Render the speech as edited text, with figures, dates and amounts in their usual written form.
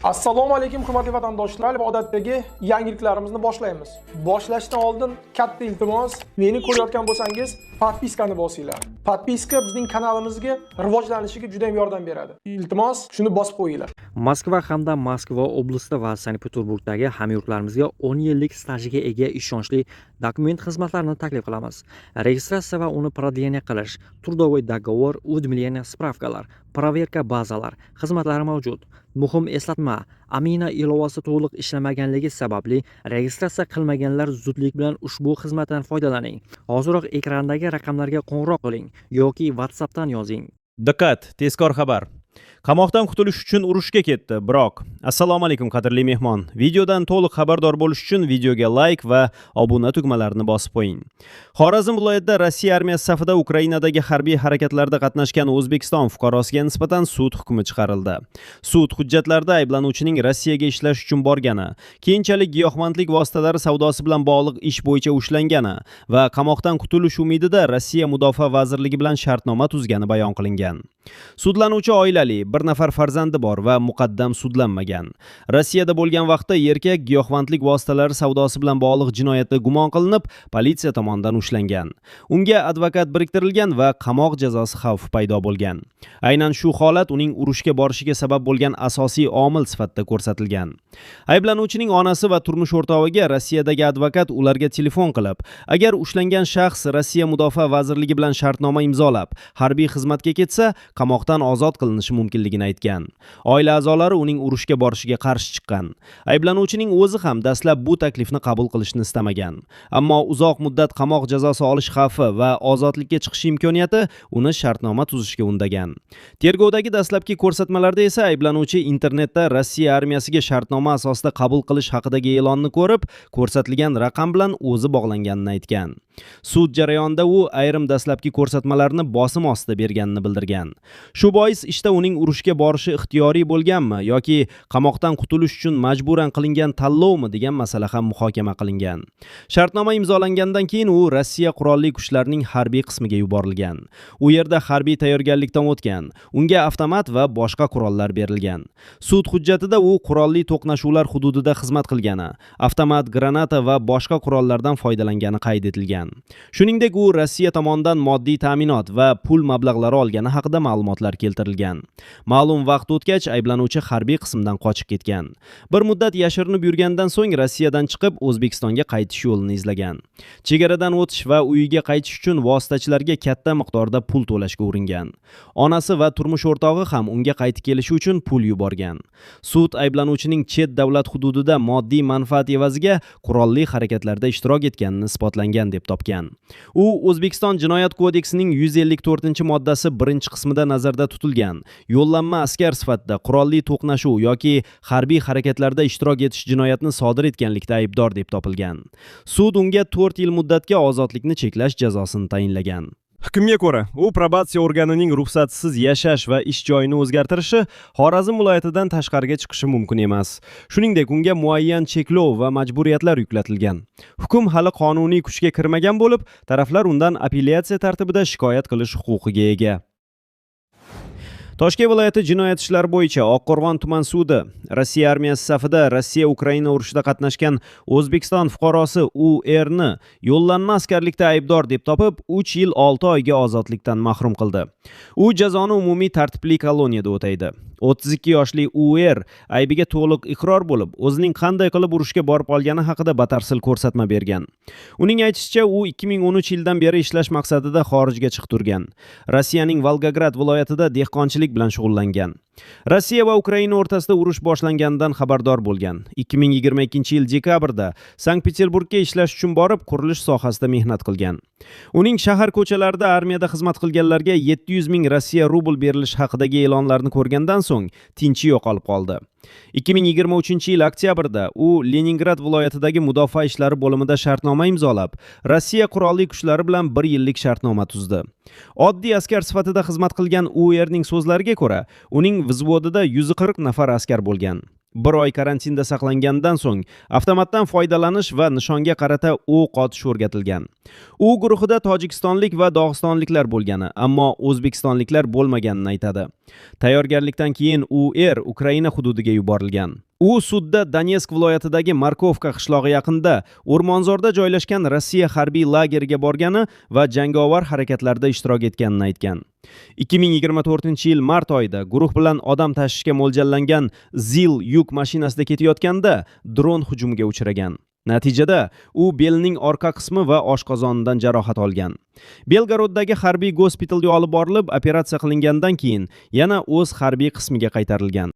Assalomu alaykum hurmatli vatandoshlar va odatdagi yangiliklarimizni boshlaymiz. Boshlashdan oldin katta iltimos, meni ko'rayotgan bo'lsangiz, podpiskani bosinglar. Podpiska bizning kanalimizga rivojlanishiga juda ham yordam beradi. Iltimos, shuni bosib qo'yinglar. Moskva hamda Moskva oblasti va Sankt-Peterburgdagi hamyurtlarimizga 10 yillik stajiga ega ishonchli dokument xizmatlarini taklif qilamiz. Registratsiya va uni продление qilish, трудовой договор, уведомление, spravkalar, проверка bazalar xizmatlari mavjud. Muhim eslatma, Amina ilovasi to'liq ishlamaganligi sababli registratsiya qilmaganlar zudlik bilan ushbu xizmatdan foydalaning. Hoziroq ekrandagi raqamlarga qo'ng'iroq qiling yoki WhatsAppdan yozing. Diqqat, tezkor xabar. Qamoqdan qutulish uchun urushga ketdi, biroq. Assalomu alaykum qadrli mehmon. Videodan to'liq xabardor bo'lish uchun videoga like va obuna tugmalarini bosib qo'ying. Xorazm viloyatida Rossiya armiyasi safida Ukrainadagi harbiy harakatlarda qatnashgan O'zbekiston fuqarosiga nisbatan sud hukmi chiqarildi. Sud hujjatlarida ayblanuvchining Rossiyaga ishlash uchun borgani, keyinchalik giyohvandlik vositalari savdosi bilan bog'liq ish bo'yicha ushlangani va qamoqdan qutulish umidida Rossiya Mudofaa vazirligi bilan shartnoma tuzgani bayon qilingan. Sudlanuvchi oilali, bir nafar farzandi bor va muqaddam sudlanmagan. Rossiyada bo'lgan vaqtda erkak giyohvandlik vositalari savdosi bilan bog'liq jinoyatda gumon qilinib, politsiya tomonidan ushlangan. Unga advokat biriktirilgan va qamoq jazosi xavfi paydo bo'lgan. Aynan shu holat uning urushga borishiga sabab bo'lgan asosiy omil sifatida ko'rsatilgan. Ayblanuvchining onasi va turmush o'rtog'iga Rossiyadagi advokat ularga telefon qilib, agar ushlangan shaxs Rossiya Mudofaa vazirligi bilan shartnoma imzolab, harbiy xizmatga ketsa, qamoqdan ozod qilinishi mumkinligini aytgan. Oila a'zolari uning urushga borishiga qarshi chiqqan. Ayblanuvchining o'zi ham dastlab bu taklifni qabul qilishni istamagan. Ammo uzoq muddat qamoq jazosi olish xavfi va ozodlikka chiqish imkoniyati uni shartnoma tuzishga undagan. Tergovdagi dastlabki ko'rsatmalarda esa ayblanuvchi internetda Rossiya armiyasiga shartnoma asosida qabul qilish haqidagi e'lonni ko'rib, ko'rsatilgan raqam bilan o'zi bog'langanini aytgan. Sud jarayonida u ayrim dastlabki ko'rsatmalarni bosim ostida berganini bildirgan. Shu bois ishda uning urushga borishi ixtiyoriy bo'lganmi yoki qamoqdan qutulish uchun majburan qilingan tanlovmi degan masala ham muhokama qilingan. Shartnoma imzolangandan keyin u Rossiya qurolli kuchlarining harbiy qismiga yuborilgan. U yerda harbiy tayyorgarlikdan o'tgan. Unga avtomat va boshqa qurollar berilgan. Sud hujjatida u qurolli to'qnashuvlar hududida xizmat qilgani, avtomat, granata va boshqa qurollardan foydalangani qayd etilgan. Shuningdek, u Rossiya tomonidan moddiy ta'minot va pul mablag'lari olgani haqida ma'lumotlar keltirilgan. Ma'lum vaqt o'tgach, ayblanuvchi harbiy qismdan qochib ketgan. Bir muddat yashirinib yurgandan so'ng Rossiyadan chiqib, O'zbekistonga qaytish yo'lini izlagan. Chegaradan o'tish va uyiga qaytish uchun vositachilarga katta miqdorda pul to'lashga uringan. Onasi va turmush o'rtog'i ham unga qaytib kelishi uchun pul yuborgan. Sud ayblanuvchining chet davlat hududida moddiy manfaat evaziga qurolli harakatlarda ishtirok etganini isbotlangan deb topgan. U O'zbekiston Jinoyat kodeksining 154-moddasi 1-qismida nazarda tutilgan yo'llanma askar sifatida qurolli to'qnashuv yoki harbiy harakatlarda ishtirok etish jinoyatni sodir etganlikda aybdor deb topilgan. Sud unga 4 yil muddatga ozodlikni cheklash jazosini tayinlagan. Hukmga ko'ra, u probatsiya organining ruxsatsiz yashash va ish joyini o'zgartirishi, Xorazm viloyatidan tashqariga chiqishi mumkin emas. Shuningdek, unga muayyan cheklov va majburiyatlar yuklatilgan. Hukm hali qonuniy kuchga kirmagan bo'lib, taraflar undan apellyatsiya tartibida shikoyat qilish huquqiga ega. Toshkent viloyati jinoyat ishlari bo'yicha Oqqo'rg'on tuman sudi Rossiya armiyasi safida Rossiya-Ukraina urushida qatnashgan O'zbekiston fuqarosi U.R.ni yo'llanma askarlikda aybdor deb topib, 3 yil 6 oyga ozodlikdan mahrum qildi. U jazoni umumiy tartibli koloniyada o'taydi. 32 yoshli U.R. aybiga to'liq iqror bo'lib, o'zining qanday qilib urushga borib olgani haqida batafsil ko'rsatma bergan. Uning aytishicha, u 2013 yildan beri ishlash maqsadida xorijga chiqib turgan. Rossiyaning Volgograd viloyatida dehqonchilik bilan shug'ullangan. Rossiya va Ukraina o'rtasida urush boshlanganidan xabardor bo'lgan. 2022 yil dekabrda Sankt-Peterburgga ishlash uchun borib, qurilish sohasida mehnat qilgan. Uning shahar ko'chalarida armiyada xizmat qilganlarga 700 ming Rossiya rubl berilish haqidagi e'lonlarni ko'rgandan so'ng tinchi yo'qolib qoldi. 2023 yil oktyabrda u Leningrad viloyatidagi mudofaa ishlari bo'limida shartnoma imzolab, Rossiya qurolli kuchlari bilan 1 yillik shartnoma tuzdi. Oddiy askar sifatida xizmat qilgan U.R.ning so'zlariga ko'ra, uning vзводida 140 nafar askar bo'lgan. 1 oy karantinda saqlangandan so'ng avtomatdan foydalanish va nishonga qarata o'q otish o'rgatilgan. U guruhida tojikistonlik va dog'istonliklar bo'lgani, ammo o'zbekistonliklar bo'lmaganini aytadi. Tayyorgarlikdan keyin u Ukraina hududiga yuborilgan. U sudda Donetsk viloyatidagi Markovka qishlog'i yaqinida o'rmonzorda joylashgan Rossiya harbiy lageriga borgani va jangovar harakatlarda ishtirok etganini aytgan. 2024-yil mart oyida guruh bilan odam tashishga mo'ljallangan ZIL yuk mashinasida ketayotganda dron hujumiga uchragan. Natijada u belining orqa qismi va oshqozonidan jarohat olgan. Belgoroddagi harbiy gospitalga olib borilib, operatsiya qilingandan keyin yana o'z harbiy qismiga qaytarilgan.